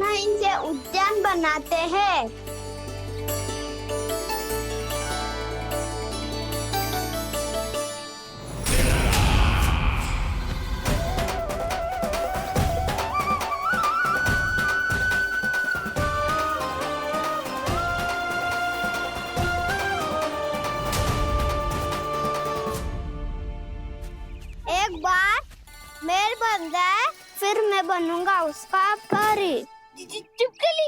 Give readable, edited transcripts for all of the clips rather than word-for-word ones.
पुनः इनसे उद्यान बनाते हैं। एक बार मेल बन जाए फिर मैं बनूंगा उसका परी। चुपकली।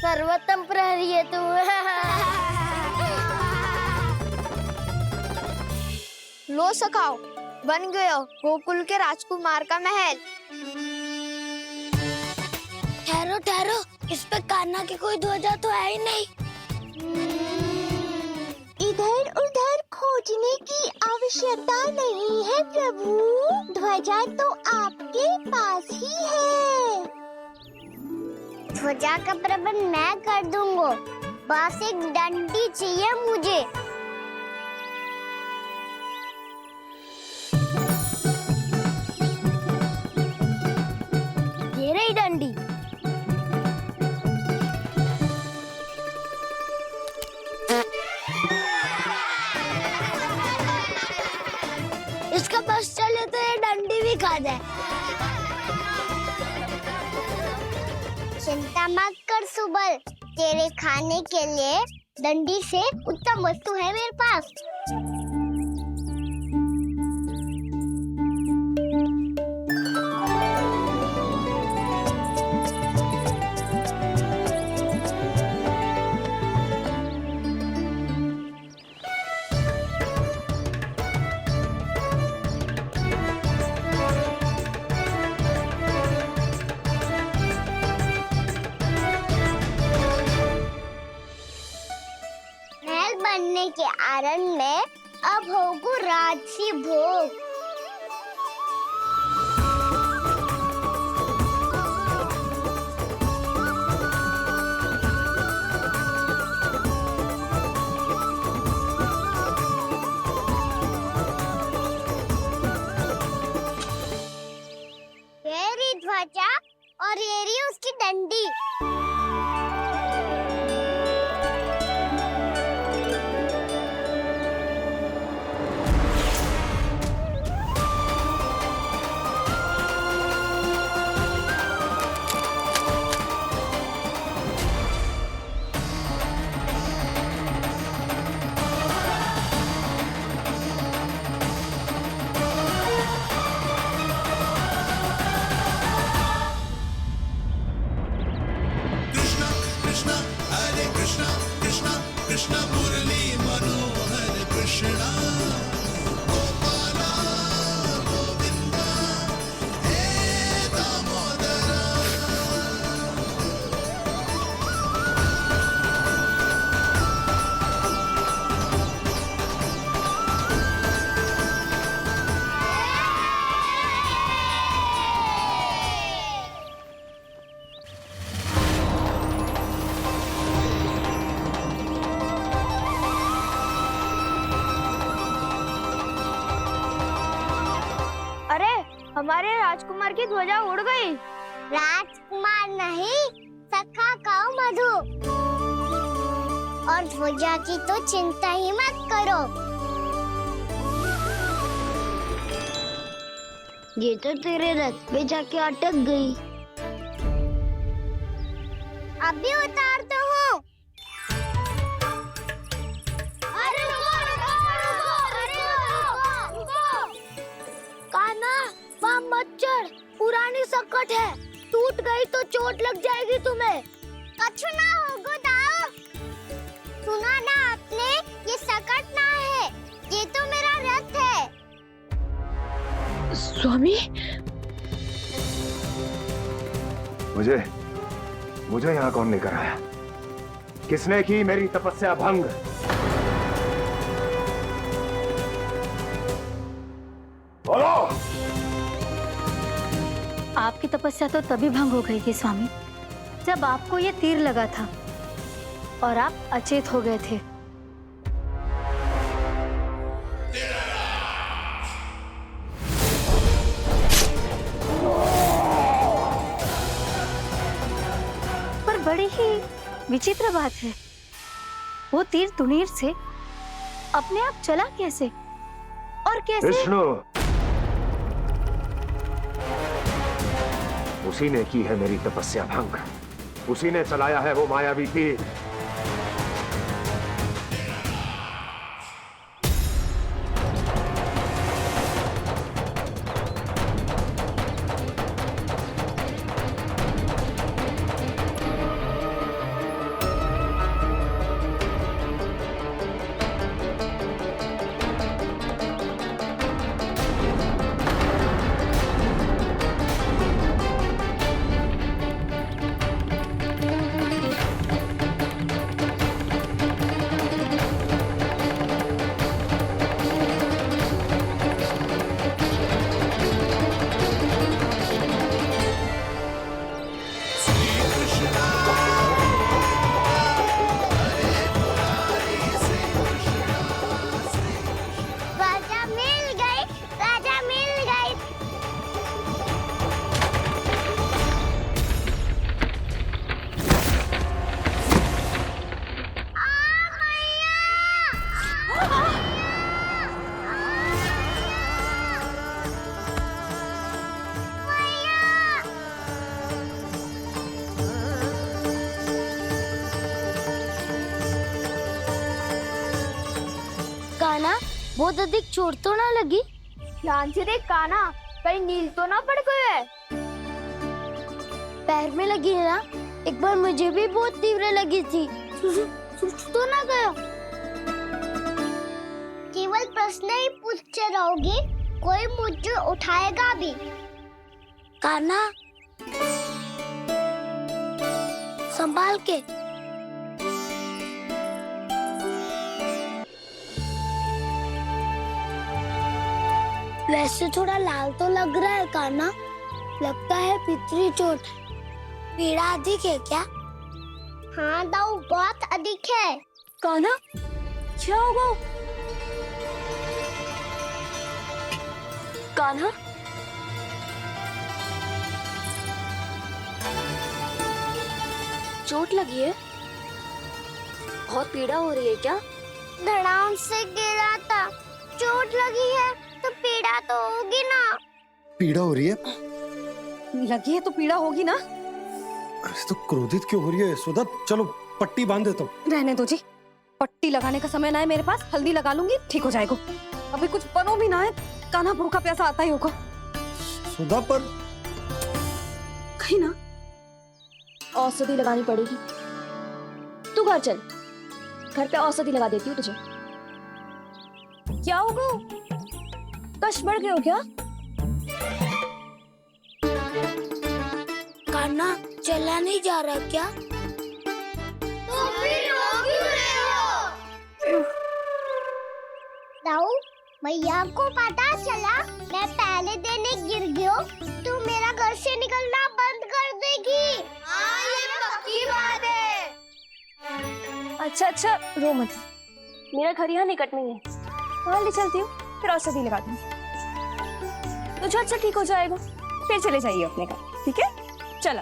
सर्वोत्तम प्रहरी है तू। लो सखाओ, बन गयो गोकुल के राजकुमार का महल। ठहरो ठहरो, इस पे कान्हा की कोई ध्वजा तो है ही नहीं। इधर उधर खोजने की आवश्यकता नहीं है प्रभु, ध्वजा तो आपके पास ही है। ध्वजा का प्रबंध मैं कर दूंगा, बस एक डंडी चाहिए मुझे। ये रही डंडी। इसका बस चले तो ये डंडी भी खा जाए। चिंता मत कर सुबल, तेरे खाने के लिए डंडी से उत्तम वस्तु है मेरे पास। बनने के आनंद में अब होगू राजसी भोग। ये रही ध्वजा और ये रही उसकी डंडी। कृष्ण मुरली मनोहर कृष्णा गोपाला गोविंदा हे दामोदरा। हमारे राजकुमार की ध्वजा उड़ गई। राजकुमार नहीं, सखा कहो मधु। और ध्वजा की तो चिंता ही मत करो। ये तो तेरे रथ पे जाके अटक गई। अभी उतारता हूँ। अरे कान्हा, वहाँ मत चढ़, पुरानी सकट है, टूट गई तो चोट लग जाएगी तुम्हें। कछु ना होगा दाऊ। सुना ना आपने, ये सकट ना है, ये तो मेरा रथ है। स्वामी, मुझे यहाँ कौन लेकर आया? किसने की मेरी तपस्या भंग? बोलो। आपकी तपस्या तो तभी भंग हो गई थी स्वामी, जब आपको ये तीर लगा था। और आप अचेत हो गए थे। पर बड़ी ही विचित्र बात है, वो तीर तुनीर से अपने आप चला कैसे और कैसे? विष्णु, उसी ने की है मेरी तपस्या भंग, उसी ने चलाया है वो मायावी तीर। राजा मिल गई, राजा मिल गई। काना, बहुत अधिक चोट तो ना लगी? ध्यान से देख काना, कहीं नील तो ना पड़ गए? पैर में लगी है ना? एक बार मुझे भी बहुत तीव्र लगी थी। सूझ तो ना गया? केवल प्रश्न ही पूछते रहोगे, कोई मुझे उठाएगा भी? काना, संभाल के। वैसे थोड़ा लाल तो लग रहा है काना, लगता है पितरी चोट। पीड़ा अधिक है क्या? हाँ दाऊ, बहुत अधिक है। कान्हा, क्या होगा? कान्हा, चोट लगी है? बहुत पीड़ा हो रही है क्या? धड़ाम से गिरा था, चोट लगी है तो पीड़ा तो होगी ना। पीड़ा हो रही है? लगी है तो पीड़ा होगी ना। अरे तो क्रोधित क्यों हो रही है यशोदा? चलो पट्टी बांध देता हूँ। रहने दो जी, पट्टी लगाने का समय ना है मेरे पास, हल्दी लगा लूंगी, ठीक हो जाएगा। अभी कुछ बनो भी ना है, कान्हा भूखा प्यासा आता ही होगा। सुधा पर कहीं ना औषधि लगानी पड़ेगी। तू घर चल, घर पे औषधि लगा देती हूँ तुझे। क्या होगा? कष्ट बढ़ गए हो क्या? कान्हा, चला नहीं जा रहा क्या? तो फिर रो क्यों रहे हो? दाऊ, मैया को पता चला मैं पहले दिन ही गिर गया तो मेरा घर से निकलना बंद कर देगी। हाँ, ये पक्की बात है। अच्छा अच्छा, रो मत, मेरा घर यहाँ निकट में है, वहाँ ले चलती हूँ, फिर औषधि लगा दूंगी तो झट से ठीक हो जाएगा। फिर चले जाइए अपने घर, ठीक है? चलो।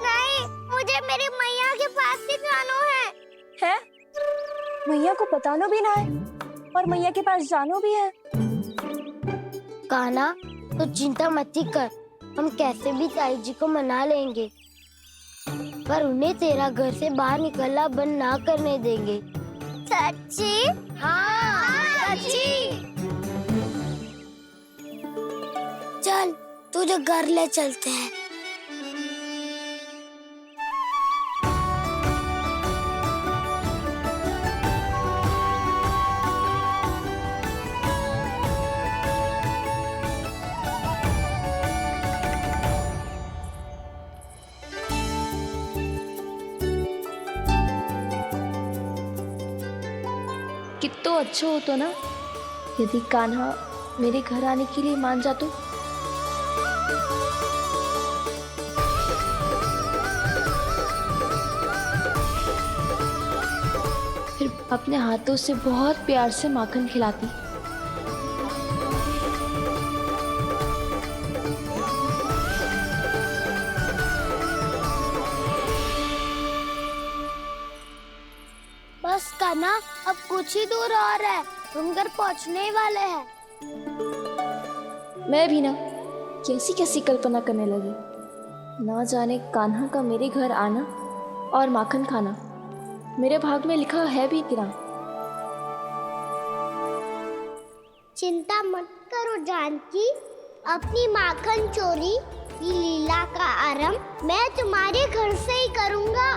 नहीं, मुझे मेरी मैया के पास ही जाना है। मैया को बताना भी ना है और मैया के पास जानो भी है। कान्हा, तो चिंता मत ही कर, हम कैसे भी ताई जी को मना लेंगे, पर उन्हें तेरा घर से बाहर निकलना बंद ना करने देंगे। सच्ची? हाँ, सच्ची। चल, तुझे घर ले चलते हैं। कितना अच्छा हो तो ना यदि कान्हा मेरे घर आने के लिए मान जा तो। फिर अपने हाथों से बहुत प्यार से माखन खिलाती। बस कान्हा, अब कुछ ही दूर और है, हम घर पहुंचने ही वाले हैं। मैं भी ना कैसी कैसी कल्पना करने लगी। ना जाने कान्हा का मेरे घर आना और माखन खाना मेरे भाग में लिखा है भी कि ना। चिंता मत करो जानकी, अपनी माखन चोरी की लीला का आरंभ मैं तुम्हारे घर से ही करूंगा।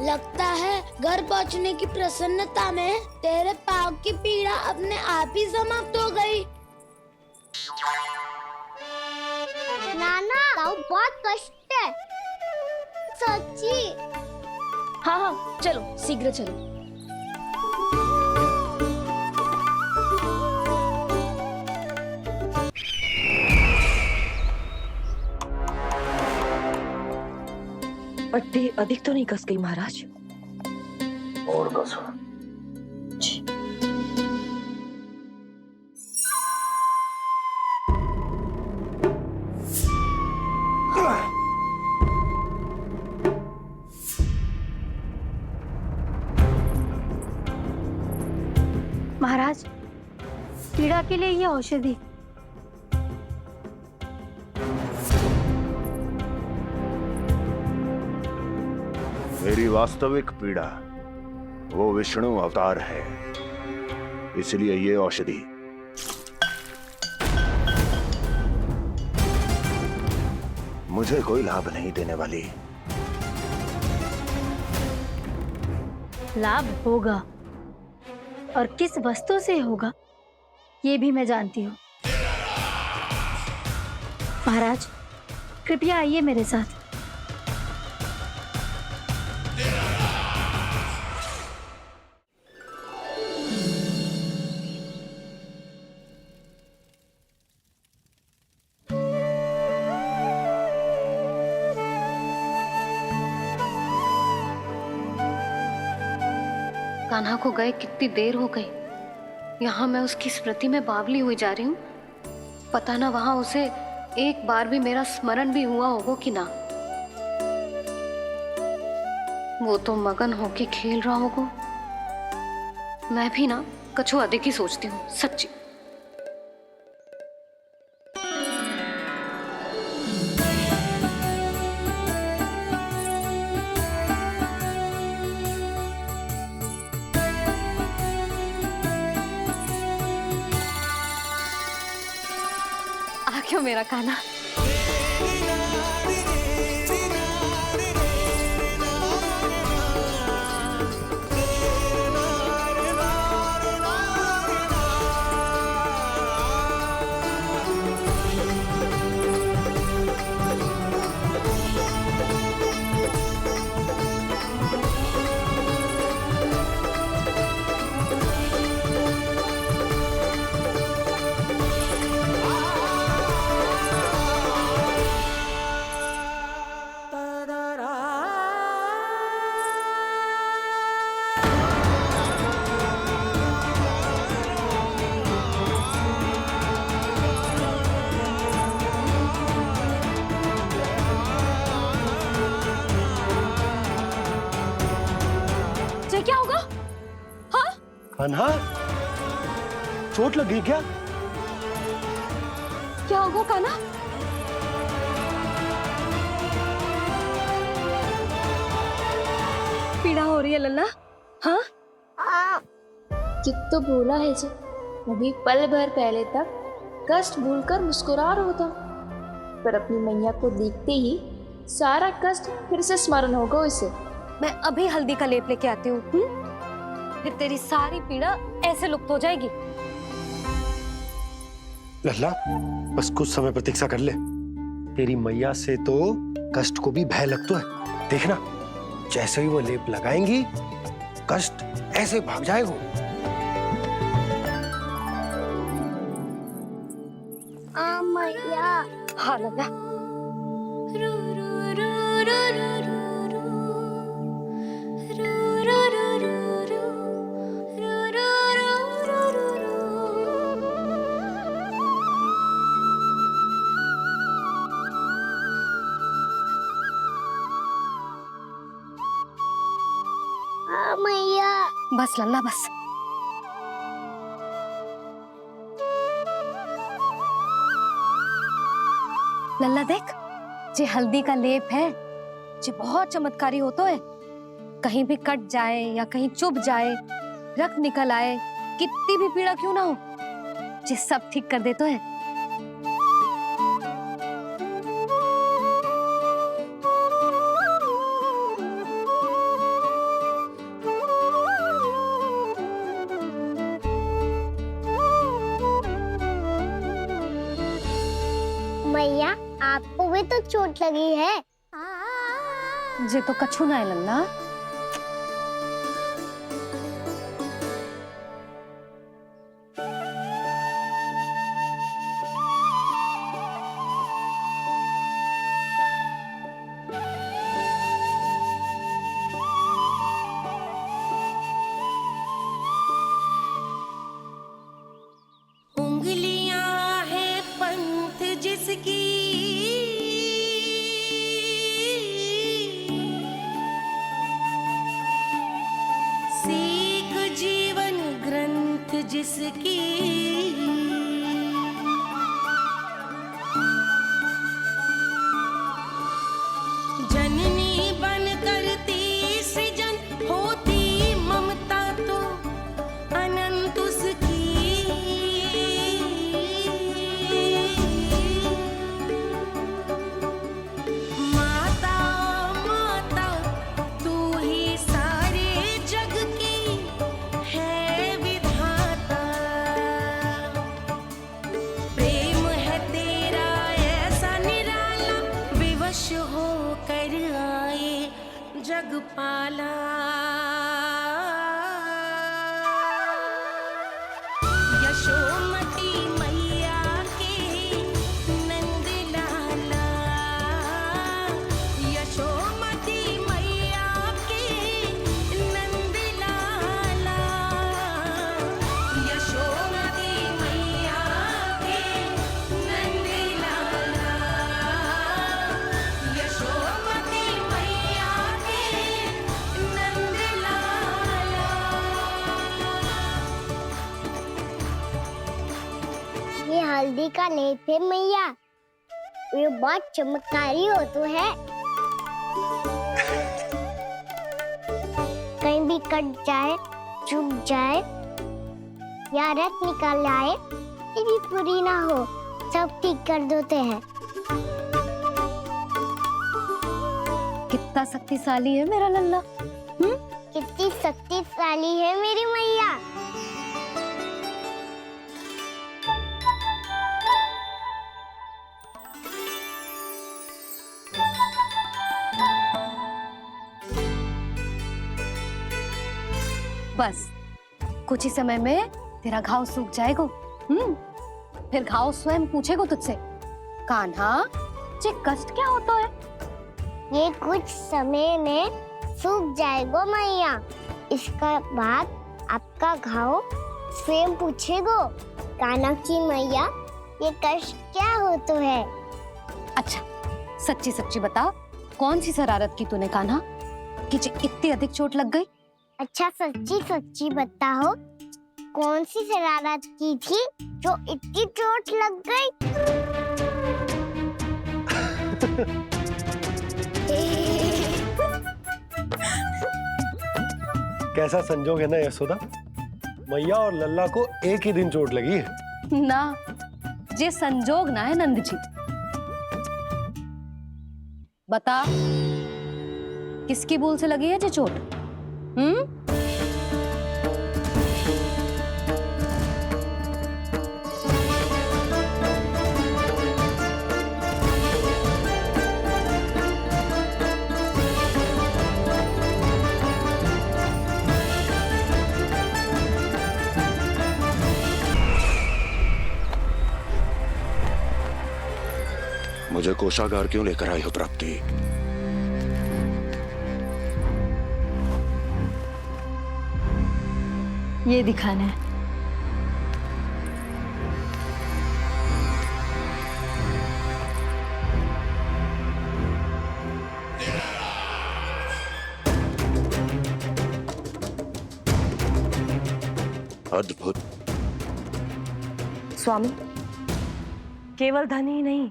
लगता है घर पहुंचने की प्रसन्नता में तेरे पाँव की पीड़ा अपने आप ही समाप्त हो गई। नाना, पाँव बहुत कष्ट है, सच्ची। हाँ हाँ, चलो शीघ्र चलो। पट्टी अधिक तो नहीं कस गई महाराज? और कसो। महाराज, पीड़ा के लिए ये औषधि। मेरी वास्तविक पीड़ा वो विष्णु अवतार है, इसलिए ये औषधि। मुझे कोई लाभ नहीं देने वाली। लाभ होगा, और किस वस्तु से होगा ये भी मैं जानती हूँ। महाराज, कृपया आइए मेरे साथ। कान्हा को गए कितनी देर हो गई। यहाँ मैं उसकी स्मृति में बावली हुई जा रही हूँ। पता ना वहां उसे एक बार भी मेरा स्मरण भी हुआ होगा कि ना। वो तो मगन होके खेल रहा होगा। मैं भी ना कछु अधिक ही सोचती हूँ, सच्ची। क्यों मेरा कान्हा? क्या होगा? हाँ? कान्हा, चोट लग गई क्या? क्या होगा कान्हा? पीड़ा हो रही है लल्ला? हाँ? कितना भोला है जी। अभी पल भर पहले तक कष्ट भूलकर मुस्कुरा रहा था, पर अपनी मैया को देखते ही सारा कष्ट फिर से स्मरण होगा उसे। मैं अभी हल्दी का लेप लेके आती हूँ, फिर तेरी सारी पीड़ा ऐसे लुप्त हो जाएगी। लल्ला, बस कुछ समय प्रतीक्षा कर ले। तेरी मैया से तो कष्ट को भी भय लगता है। देखना, जैसे ही वो लेप लगाएंगी, कष्ट ऐसे भाग जाएगा। मैया। हाँ लल्ला। बस लल्ला बस। लल्ला देख, जे हल्दी का लेप है जे बहुत चमत्कारी होतो है। कहीं भी कट जाए या कहीं चुभ जाए, रक्त निकल आए, कितनी भी पीड़ा क्यों ना हो, जे सब ठीक कर देतो है। मैया, आपको भी तो चोट लगी है। जे तो कछु ना है लल्ला। उंगलियां है पंथ जिसकी, सीख जीवन ग्रंथ जिसकी, जननी बन करती सृजन होती ममता तो अनंत उसकी। माता माता तू ही सारे जग की है विधाता, प्रेम है तेरा ऐसा निराला, विवश होकर आए जगपाला। यशोमती मैया के नंद लाला, यशोमती मैया के नंद लाला, यशोमती मैया के नंद लाला, यशोमती मैया के नंद लाला। ये हल्दी का लेप है मैया, ये बहुत चमत्कारी हो तो है। कहीं भी कट जाए, चुभ जाए या रक्त निकल आए, ये भी पूरी ना हो, सब ठीक कर देते हैं। कितना शक्तिशाली है मेरा लल्ला। कितनी शक्तिशाली है मेरी मैया। बस कुछ ही समय में तेरा घाव सूख जाएगा। फिर घाव स्वयं पूछेगा तुझसे, कान्हा जे कष्ट क्या होता है? ये कुछ समय में सूख जाएगा मैया। इसका बाद आपका घाव स्वयं पूछेगो, कान्हा की मैया ये कष्ट क्या हो तो है। अच्छा सच्ची सच्ची बता, कौन सी शरारत की तूने कान्हा कि जे इतनी अधिक चोट लग गई? अच्छा सच्ची सच्ची बताओ, कौन सी शरारत की थी जो इतनी चोट लग गई? कैसा संजोग है ना यशोदा, मैया और लल्ला को एक ही दिन चोट लगी है। ना, जे संजोग ना है नंद जी। बता, किसकी भूल से लगी है जे चोट? मुझे कोषागार क्यों लेकर आई हो प्राप्ति? ये दिखाना है। अद्भुत। स्वामी, केवल धन ही नहीं,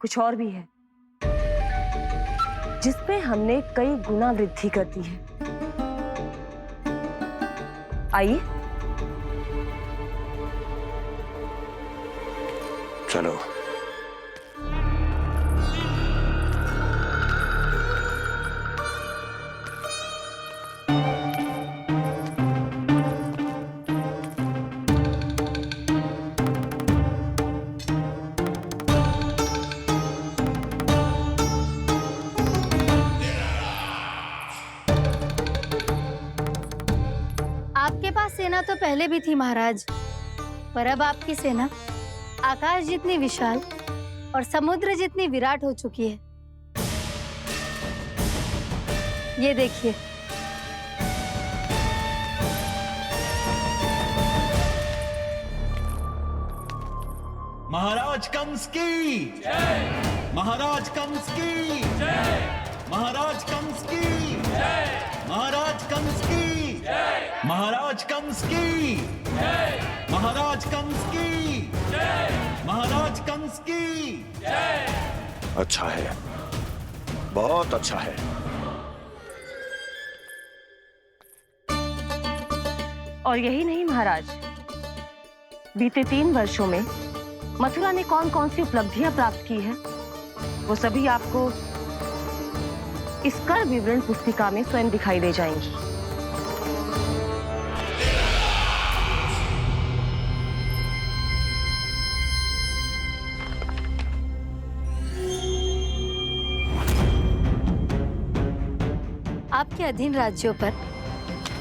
कुछ और भी है जिसमें हमने कई गुना वृद्धि कर दी है। आइए। चलो। आपके पास सेना तो पहले भी थी महाराज, पर अब आपकी सेना आकाश जितनी विशाल और समुद्र जितनी विराट हो चुकी है। ये देखिए। महाराज कंस की जय। महाराज कंस की जय। महाराज कंस की जय। महाराज कंस की जय। महाराज कंस की जय। महाराज कंस की जय। महाराज कंस की जय। अच्छा है, बहुत अच्छा है। और यही नहीं महाराज, बीते 3 वर्षों में मथुरा ने कौन कौन सी उपलब्धियां प्राप्त की है, वो सभी आपको इस कर विवरण पुस्तिका में स्वयं दिखाई दे जाएंगी। आपके अधीन राज्यों पर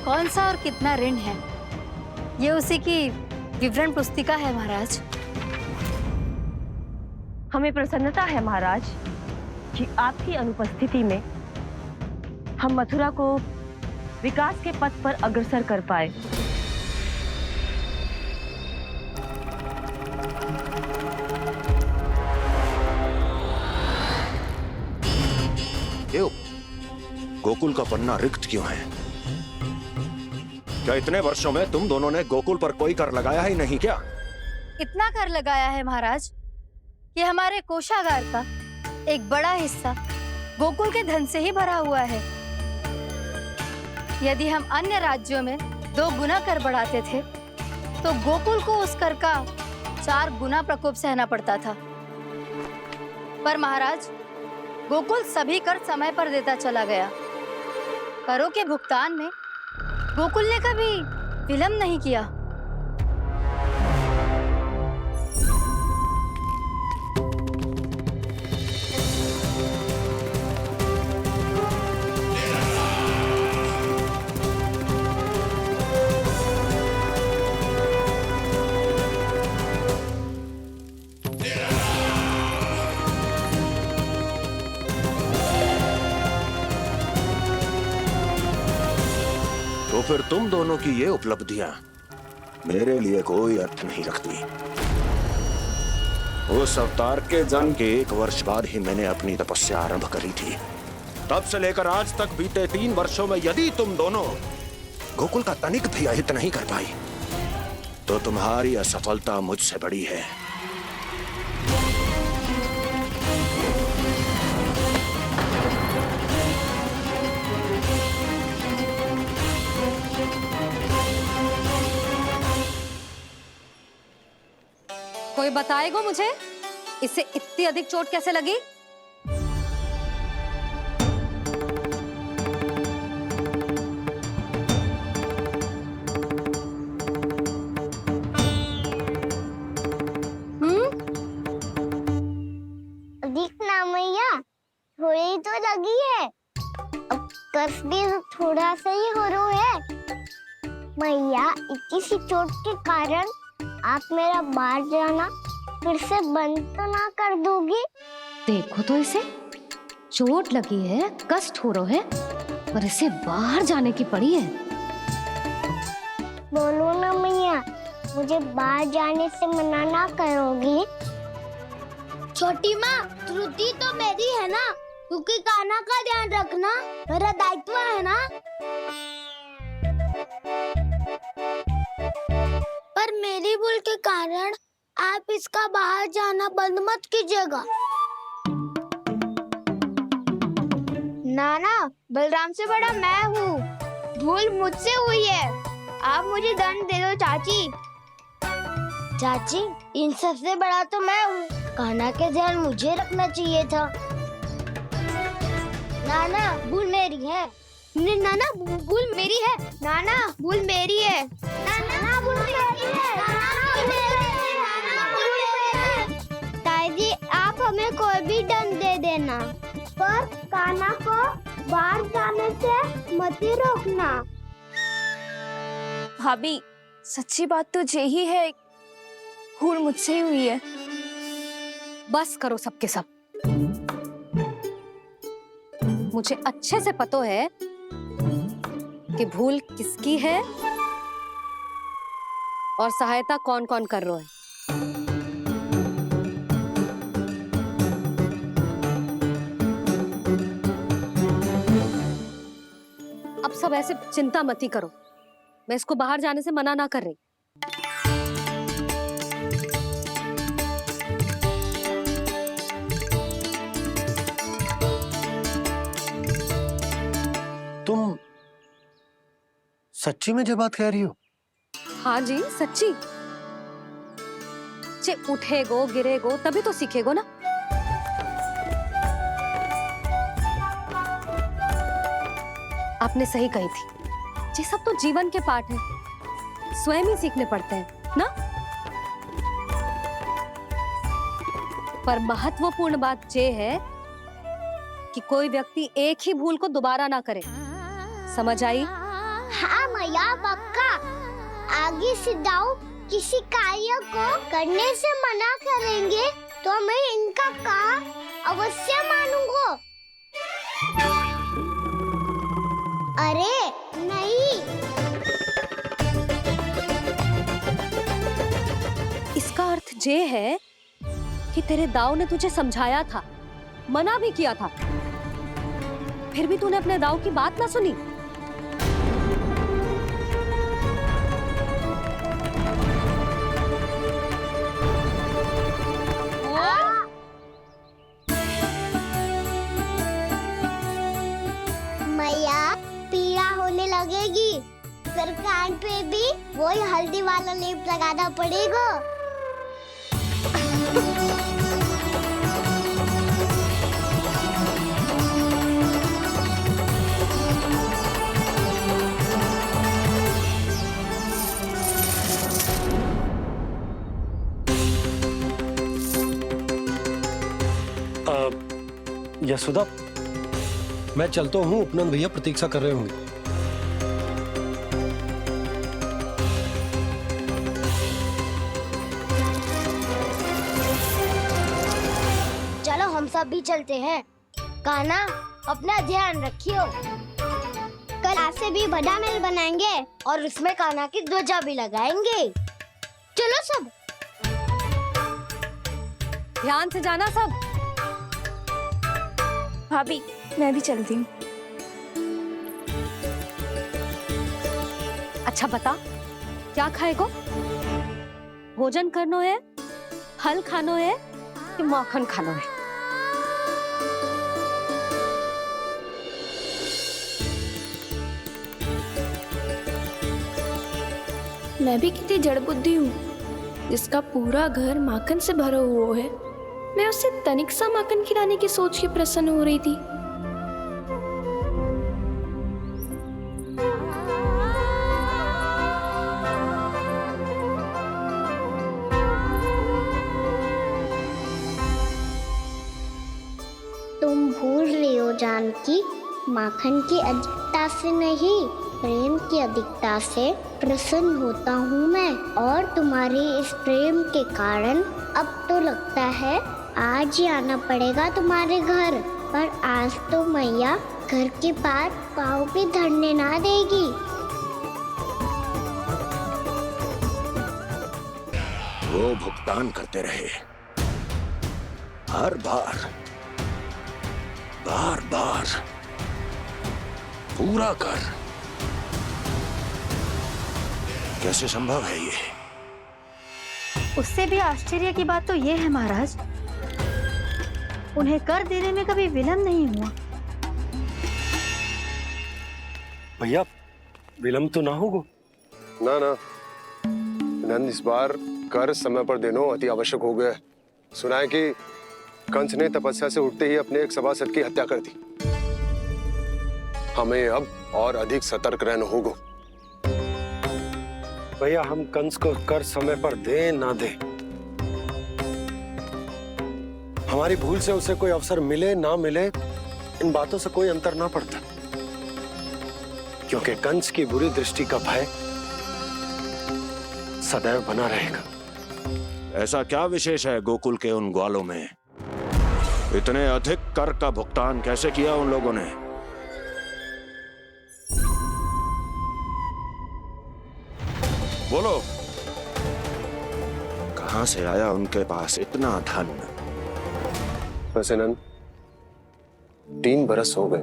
कौन सा और कितना ऋण है, ये उसी की विवरण पुस्तिका है महाराज। हमें प्रसन्नता है महाराज कि आपकी अनुपस्थिति में हम मथुरा को विकास के पथ पर अग्रसर कर पाए। क्यों? गोकुल का पन्ना रिक्त क्यों है? क्या इतने वर्षों में तुम दोनों ने गोकुल पर कोई कर लगाया ही नहीं क्या? इतना कर लगाया है महाराज कि हमारे कोषागार का एक बड़ा हिस्सा गोकुल के धन से ही भरा हुआ है। यदि हम अन्य राज्यों में 2 गुना कर बढ़ाते थे, तो गोकुल को उस कर का 4 गुना प्रकोप सहना पड़ता था। पर महाराज, गोकुल सभी कर समय पर देता चला गया। करों के भुगतान में गोकुल ने कभी विलंब नहीं किया। तो फिर तुम दोनों की ये उपलब्धियां मेरे लिए कोई अर्थ नहीं रखती। उस अवतार के जन्म के 1 वर्ष बाद ही मैंने अपनी तपस्या आरंभ करी थी। तब से लेकर आज तक बीते 3 वर्षों में यदि तुम दोनों गोकुल का तनिक भी अहित नहीं कर पाई, तो तुम्हारी असफलता मुझसे बड़ी है। कोई बताएगा मुझे इसे इतनी अधिक चोट कैसे लगी? अधिक ना मैया, थोड़ी तो लगी है। अब कस भी थोड़ा सा ही हो रहा है। मैया, इतनी सी चोट के कारण आप मेरा बाहर जाना फिर से बंद तो ना कर दोगी? देखो तो इसे, चोट लगी है, कष्ट हो रहा है, पर इसे बाहर जाने की पड़ी है। बोलो ना मैया, मुझे बाहर जाने से मना ना करोगी? छोटी माँ, त्रुटि तो मेरी है ना, क्योंकि कान्हा का ध्यान रखना मेरा दायित्व है ना। मेरी भूल के कारण आप इसका बाहर जाना बंद मत कीजिएगा। नाना, बलराम से बड़ा मैं हूँ। भूल मुझसे हुई है। आप मुझे दंड दे दो चाची। चाची, इन सबसे बड़ा तो मैं हूँ। कान्हा के ध्यान मुझे रखना चाहिए था। नाना, भूल मेरी है। नाना, भूल मेरी है। नाना, भूल मेरी है। नाना, भूल मेरी है। नाना, भूल मेरी है। नाना, भूल मेरी है। ताई जी, आप हमें कोई भी दंड दे देना, पर कान्हा को बाहर जाने से मत ही रोकना। भाभी, सच्ची बात तो यही है, भूल मुझसे ही हुई है। बस करो सबके सब। मुझे अच्छे से पता है कि भूल किसकी है और सहायता कौन कौन कर रहा है। अब सब ऐसे चिंता मत ही करो। मैं इसको बाहर जाने से मना ना कर रही। तुम सच्ची में जो बात कह रही हो? हाँ जी, सच्ची। जे उठेगो गिरेगो तभी तो सीखेगो ना। आपने सही कही थी, ये सब तो जीवन के पाठ है, स्वयं ही सीखने पड़ते हैं ना। पर महत्वपूर्ण बात ये है कि कोई व्यक्ति एक ही भूल को दोबारा ना करे। समझ आई? हाँ मैया, पक्का। आगे से दाऊ किसी कार्य को करने से मना करेंगे तो मैं इनका कहा अवश्य मानूंगा। अरे नहीं। इसका अर्थ ये है कि तेरे दाऊ ने तुझे समझाया था, मना भी किया था, फिर भी तूने अपने दाऊ की बात ना सुनी। मैया, पीड़ा होने लगेगी, फिर कान पे भी वही हल्दी वाला लेप लगाना पड़ेगा। यशोदा, मैं चलता हूँ, उपनंद भैया प्रतीक्षा कर रहे होंगे। चलो हम सब भी चलते हैं। कान्हा, अपना ध्यान रखियो। कल आज से भी बड़ा महल बनाएंगे और उसमें कान्हा की ध्वजा भी लगाएंगे। चलो सब। ध्यान से जाना सब। भाभी, मैं भी चलती हूँ। अच्छा बता, क्या खाएगो? भोजन करनो है, फल खानो है कि माखन खानो है? मैं भी कितनी जड़ बुद्धि हूँ, जिसका पूरा घर माखन से भरा हुआ है। मैं उससे तनिक सा माखन खिलाने की सोच के प्रसन्न हो रही थी। तुम भूल रही हो जानकी, माखन की अधिकता से नहीं, प्रेम की अधिकता से प्रसन्न होता हूँ मैं। और तुम्हारी इस प्रेम के कारण अब तो लगता है आज ही आना पड़ेगा तुम्हारे घर। पर आज तो मैया घर के पास पाँव भी धरने ना देगी। वो भुगतान करते रहे, हर बार बार बार पूरा कर। कैसे संभव है ये? उससे भी आश्चर्य की बात तो ये है महाराज, उन्हें कर देने में कभी विलंब नहीं हुआ। भैया विलंब तो ना होगा। ना ना नंद, इस बार कर समय पर देना अति आवश्यक हो गया है। सुना है कि कंस ने तपस्या से उठते ही अपने एक सभासद की हत्या कर दी। हमें अब और अधिक सतर्क रहना होगा। भैया हम कंस को कर समय पर दे ना दे, हमारी भूल से उसे कोई अवसर मिले ना मिले, इन बातों से कोई अंतर ना पड़ता, क्योंकि कंस की बुरी दृष्टि का भय सदैव बना रहेगा। ऐसा क्या विशेष है गोकुल के उन ग्वालों में? इतने अधिक कर का भुगतान कैसे किया उन लोगों ने? बोलो, कहां से आया उनके पास इतना धन? वैसे नंद, 3 बरस हो गए,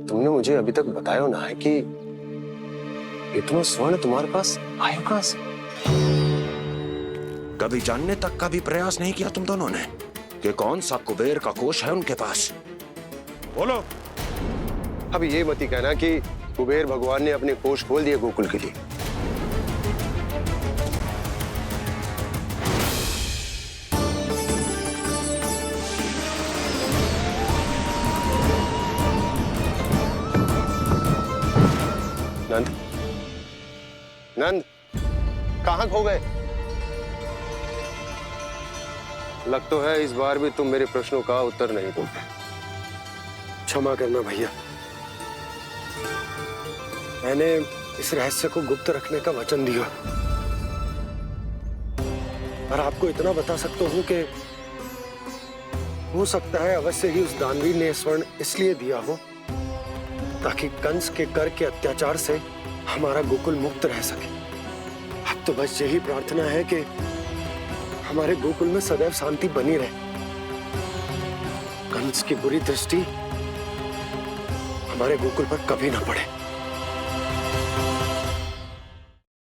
तुमने मुझे अभी तक बताया ना है कि इतना स्वर्ण तुम्हारे पास आया कहां से? कभी जानने तक का भी प्रयास नहीं किया तुम दोनों ने कि कौन सा कुबेर का कोष है उनके पास? बोलो। अब ये मत ही कहना कि कुबेर भगवान ने अपने कोष खोल दिए गोकुल के लिए। नंद, नंद, कहां खो गए? लग तो है इस बार भी तुम मेरे प्रश्नों का उत्तर नहीं दोगे। क्षमा करना भैया, मैंने इस रहस्य को गुप्त रखने का वचन दिया, और आपको इतना बता सकता हूं कि हो सकता है अवश्य ही उस दानवीर ने स्वर्ण इसलिए दिया हो ताकि कंस के कर के अत्याचार से हमारा गोकुल मुक्त रह सके। अब तो बस यही प्रार्थना है कि हमारे गोकुल में सदैव शांति बनी रहे, कंस की बुरी दृष्टि हमारे गोकुल पर कभी ना पड़े।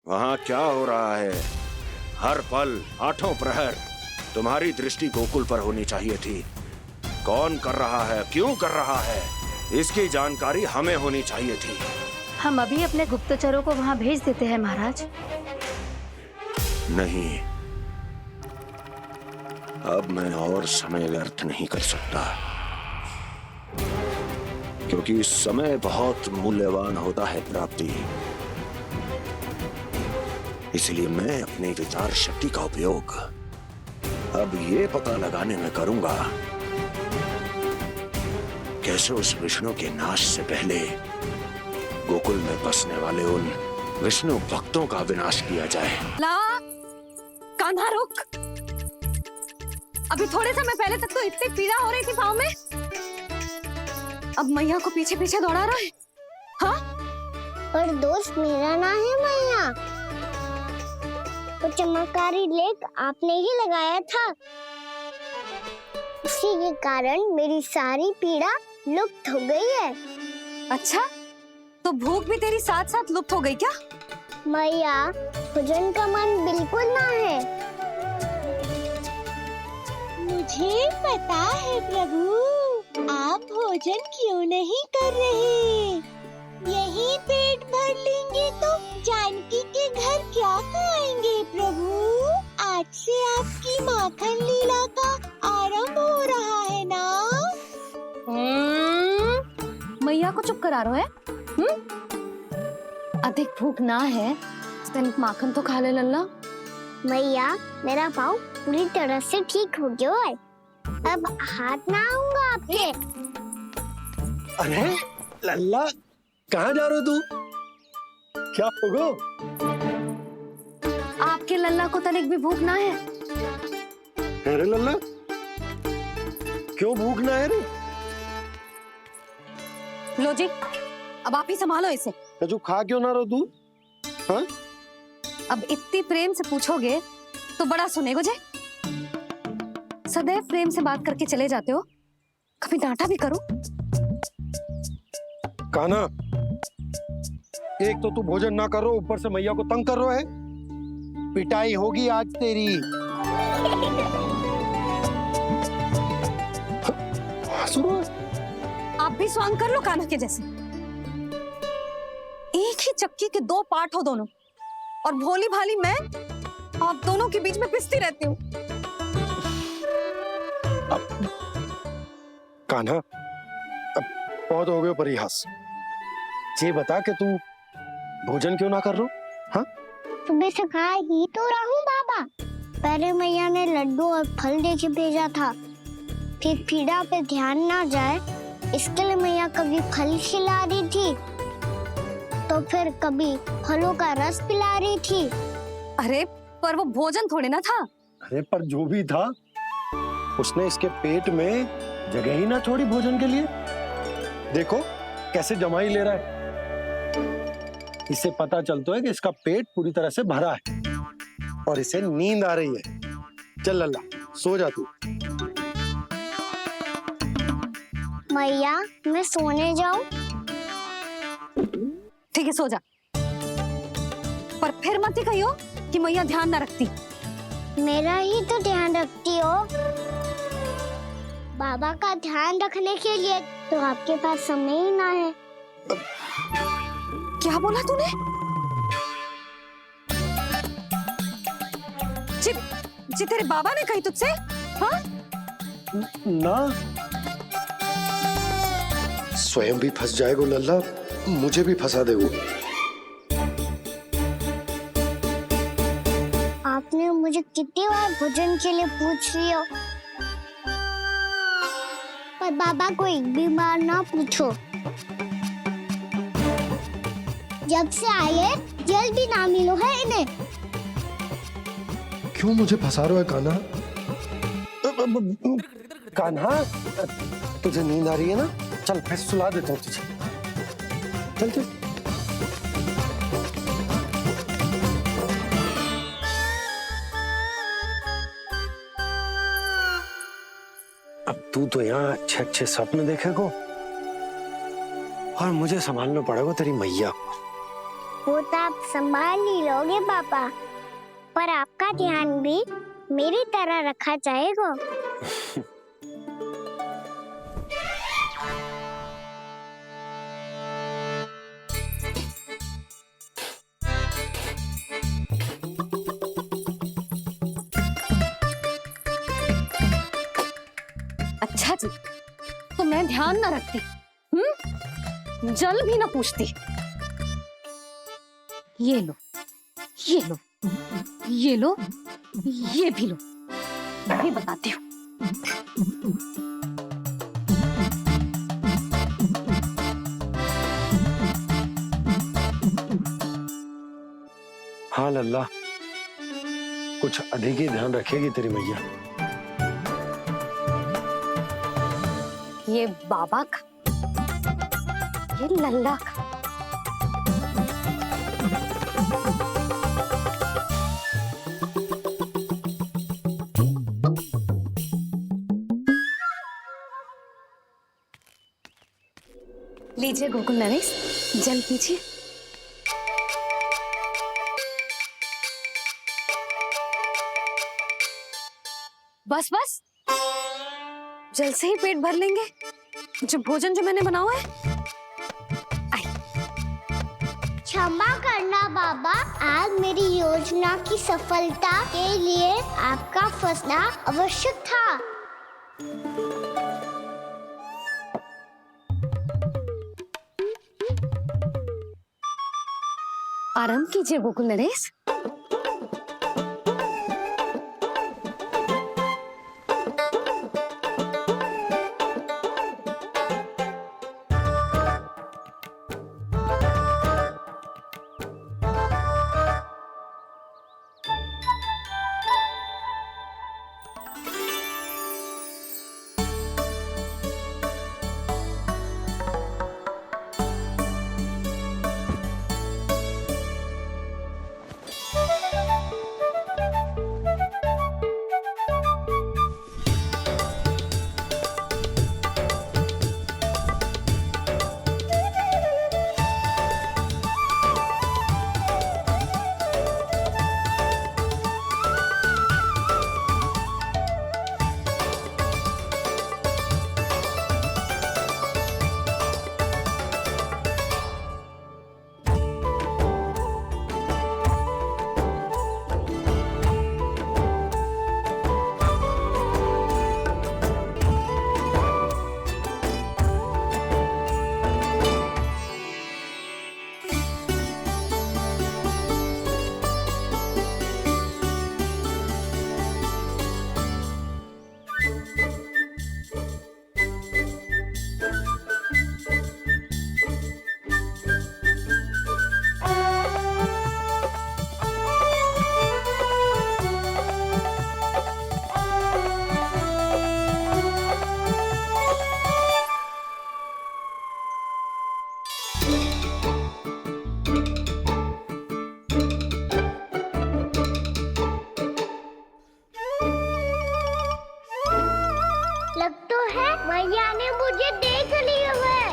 वहां क्या हो रहा है? हर पल, आठों प्रहर तुम्हारी दृष्टि गोकुल पर होनी चाहिए थी। कौन कर रहा है, क्यों कर रहा है, इसकी जानकारी हमें होनी चाहिए थी। हम अभी अपने गुप्तचरों को वहां भेज देते हैं महाराज। नहीं, अब मैं और समय व्यर्थ नहीं कर सकता, क्योंकि समय बहुत मूल्यवान होता है प्राप्ति। इसलिए मैं अपनी विचार शक्ति का उपयोग अब ये पता लगाने में करूंगा कैसे उस विष्णु के नाश से पहले गोकुल में बसने वाले उन विष्णु भक्तों का विनाश किया जाए। ला, कान्हा रुक। अभी थोड़े समय पहले तक तो इतनी पीड़ा हो रही थी पाँव में, अब मैया को पीछे पीछे दौड़ा रहा है। हाँ? पर दोष मेरा ना है मैया, तो चमत्कारी लेख आपने ही लगाया था, उसी के कारण मेरी सारी पीड़ा लुप्त हो गई है। अच्छा, तो भूख भी तेरी साथ साथ लुप्त हो गई क्या? मैया, भोजन का मन बिल्कुल ना है। मुझे पता है प्रभु, आप भोजन क्यों नहीं कर रहे। यही पेट भर लेंगे तो जानकी के घर क्या खाएंगे प्रभु। आज से आपकी माखन लीला का आरंभ हो रहा है ना। मैया को चुप करा रहे है? अधिक भूख ना है तो तनिक माखन तो खा ले लल्ला। मैया, मेरा पाँव पूरी तरह से ठीक हो गया है, अब हाथ ना आऊंगा आपके। अरे लल्ला, कहाँ जा रहे हो तू? क्या होगा? आपके लल्ला को तनिक भी भूख ना है? अरे लल्ला, क्यों भूख ना है रे? लो जी, अब आप ही संभालो इसे। तू खा क्यों ना रहो तू? हाँ? अब इतनी प्रेम से पूछोगे तो बड़ा सुनेगो जे। सदैव प्रेम से बात करके चले जाते हो, कभी डांटा भी करो। कान्हा, एक तो तू भोजन ना कर रहा, ऊपर से मैया को तंग कर रहा है, पिटाई होगी आज तेरी। आप भी स्वांग कर लो कान्हा के जैसे। एक ही चक्की के दो पार्ट हो दोनों, और भोली भाली मैं आप दोनों के बीच में पिसती रहती हूँ। कान्हा, अब बहुत हो गए परिहास। ये बता कि तू भोजन क्यों ना कर रो? हाँ, सुबह से खा ही तो रहा हूँ बाबा। पहले मैया ने लड्डू और फल दे के भेजा था, फिर पीड़ा पे ध्यान ना जाए इसके लिए मैया कभी फल खिला रही थी तो फिर कभी फलों का रस पिला रही थी। अरे पर वो भोजन थोड़े ना था। अरे पर जो भी था, उसने इसके पेट में जगह ही ना छोड़ी भोजन के लिए। देखो कैसे जमाई ले रहा है। इससे पता चलता है कि इसका पेट पूरी तरह से भरा है और इसे नींद आ रही है। चल लल्ला, सो जा तू। मैया, मैं सोने जाऊं? ठीक है, सो जा, पर फिर मत ही कहियो कि मैया ध्यान ना रखती। मेरा ही तो ध्यान रखती हो। बाबा का ध्यान रखने के लिए तो आपके पास समय ही ना है। क्या बोला तूने? जी तेरे बाबा ने कही तुझसे? हाँ? ना, स्वयं भी फंस जाएगा लल्ला, मुझे भी फंसा दे वो। आपने मुझे कितनी बार भोजन के लिए पूछ लिया, पर बाबा को एक भी बार ना पूछो। जब से आए जल भी ना मिलो है इन्हें। क्यों मुझे फंसा रहा है कान्हा? कान्हा, तुझे नींद आ रही है ना? चल मैं सुला देता हूँ तुझे। चल चल। अब तू तो यहाँ अच्छे अच्छे सपने देखेगा और मुझे संभालना पड़ेगा तेरी मैया को। वो तो आप संभाल ही लोगे पापा, पर आपका ध्यान भी मेरी तरह रखा जाएगा। अच्छा जी, तो मैं ध्यान ना रखती, जल भी ना पूछती। ये लो, ये लो, ये लो, ये भी लो, मैं भी बताती हूँ। हाँ लल्ला, कुछ अधिक ही ध्यान रखेगी तेरी मैया। ये बाबा का, ये लल्ला का। लीजिए गोकुल नरेश, जल पीजिए। बस बस, जल से ही पेट भर लेंगे। जो भोजन जो मैंने बनाया है। क्षमा करना बाबा, आज मेरी योजना की सफलता के लिए आपका फंसना आवश्यक था। आराम कीजिए गोकुल नरेश। मैया ने मुझे देख लिया है।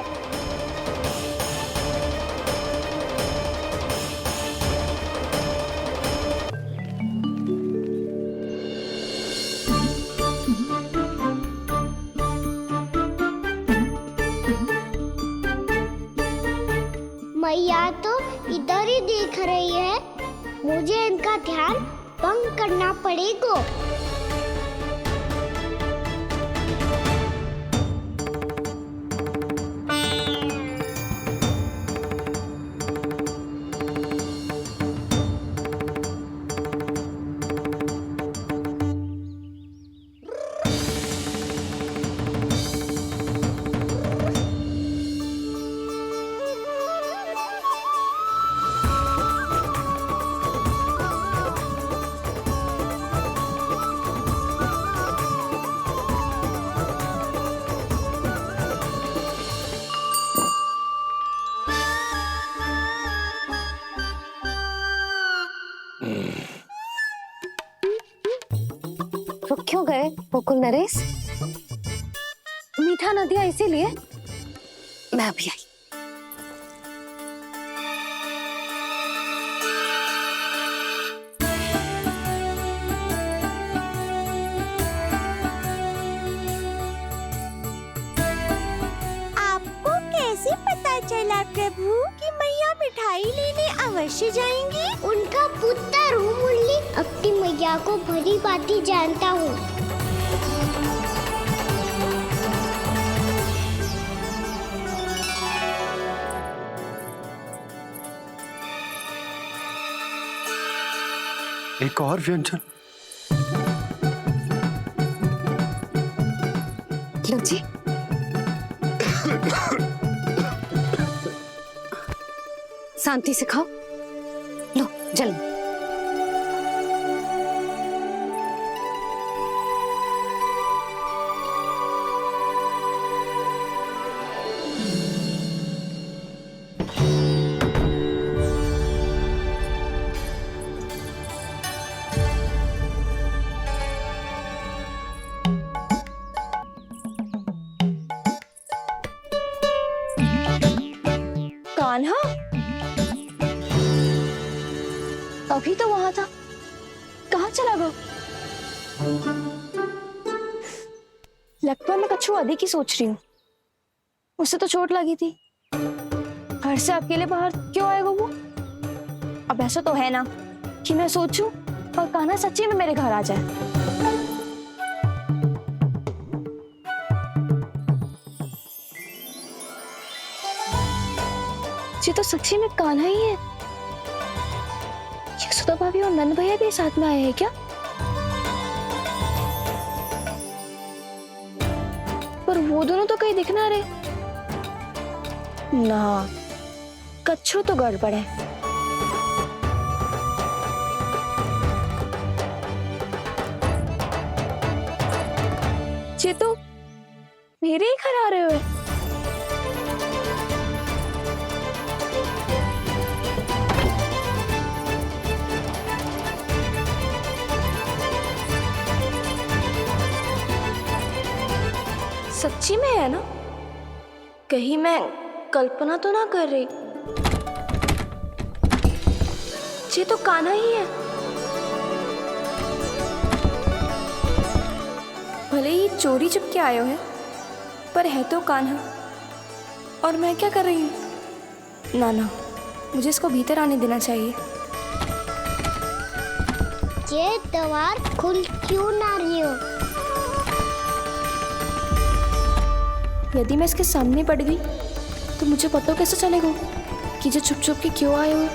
मैया तो इधर ही देख रही है, मुझे इनका ध्यान भंग करना पड़ेगा। रुक क्यों गए गोकुल नरेश? मीठा न दिया इसीलिए? मैं अभी आई। आपको कैसे पता चला प्रभु कि मैया मिठाई लेने अवश्य जाएंगी? उनका पुत्र हूँ मुरली, अपनी मैया को भली भांति जानता हूँ। एक और व्यंजन। लो जी। शांति से खाओ। लो जल। कान्हा अभी तो वहां था, कहाँ चला गया? लगता मैं कच्छू आदि की सोच रही हूँ। उसे तो चोट लगी थी, घर से अकेले बाहर क्यों आएगा वो? अब ऐसा तो है ना कि मैं सोचूं और कान्हा सच्ची में मेरे घर आ जाए। ये तो सच्ची में कान्हा ही है। यशोदा भाभी और नंद भैया भी साथ में आए हैं क्या? पर वो दोनों तो कहीं दिख ना रहे। ना, कच्छू तो गड़बड़ है। ये तो मेरे ही घर आ रहे हो। सच्ची में है ना? कहीं मैं कल्पना तो ना कर रही? ये तो कान्हा ही है। भले ही चोरी चुपके आए हो है, पर है तो कान्हा। और मैं क्या कर रही हूँ? ना ना, मुझे इसको भीतर आने देना चाहिए। ये द्वार खुल क्यों ना रही हो? यदि मैं इसके सामने पड़ गई तो मुझे पता कैसे चलेगा कि जो छुप छुप के क्यों आए हुए?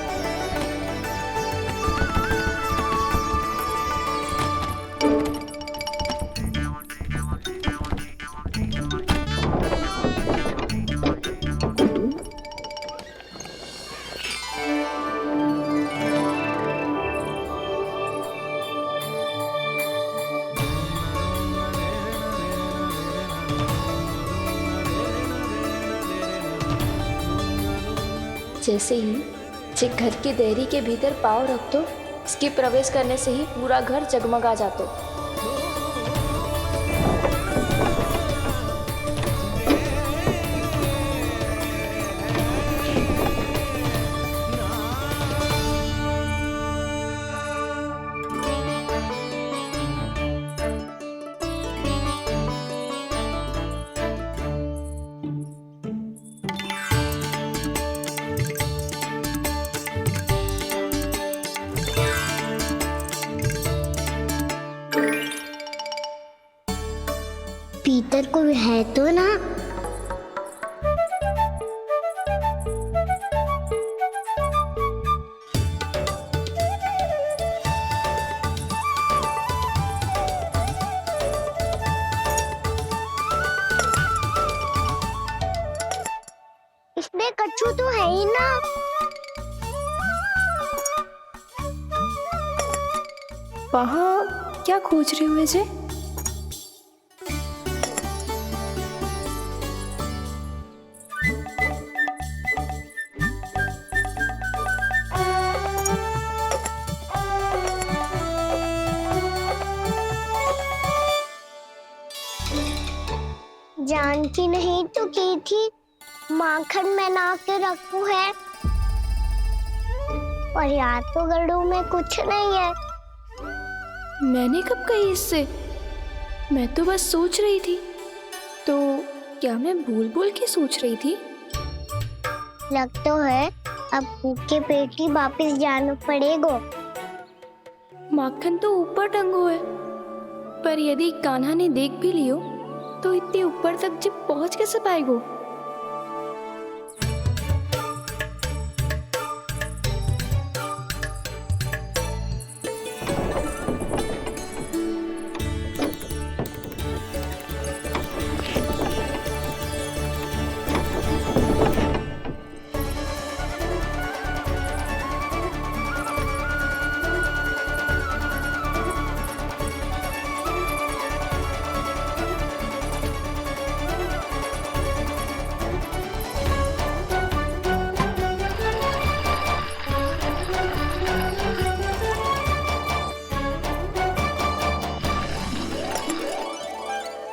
जैसे ही जे घर की देहरी के भीतर पाँव रख दो, इसके प्रवेश करने से ही पूरा घर जगमगा जातो। कोई है तो ना? इसमें कच्छू तो है ही ना। वहाँ क्या खोज रहे हुए जे? जानती नहीं तो की थी माखन में ना के रखू है, और याद तो गड़ू में कुछ नहीं है। मैंने कब कही इससे? मैं तो बस सोच रही थी। तो क्या मैं भूल भूल के सोच रही थी? लग तो है अब भूखे पेट ही वापिस जाना पड़ेगा। माखन तो ऊपर टंगो है, पर यदि कान्हा ने देख भी लियो तो इतने ऊपर तक जब पहुंच कैसे पाएगो?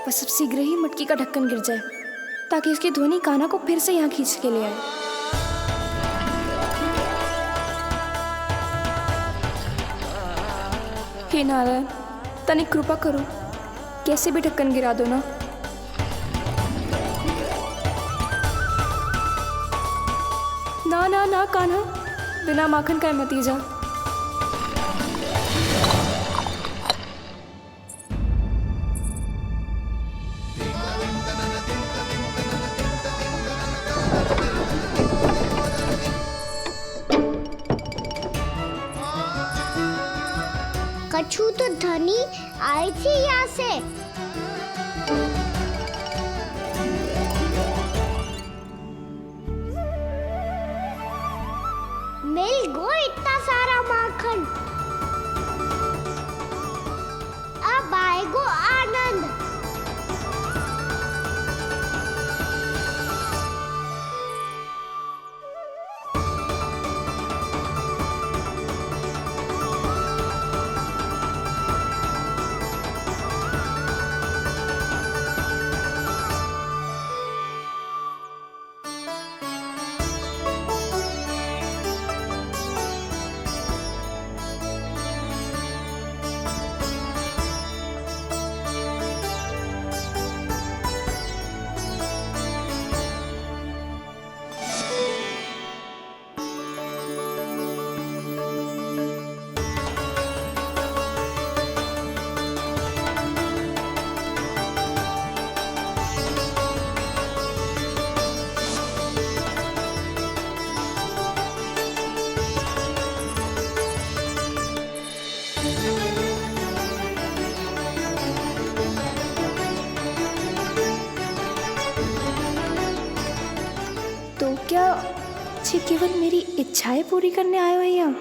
बस अब शीघ्र ही मटकी का ढक्कन गिर जाए ताकि उसकी ध्वनि कान्हा को फिर से यहाँ खींच के ले आए। हे नारायण, तनिक कृपा करो, कैसे भी ढक्कन गिरा दो ना। ना ना ना कान्हा, बिना माखन का मत ही जा। कच्छू तो धनी आई थी यहाँ से। मिल गो इतना सारा माखन, अब आएगो आनंद। क्या ये केवल मेरी इच्छाएं पूरी करने आए हो यहाँ?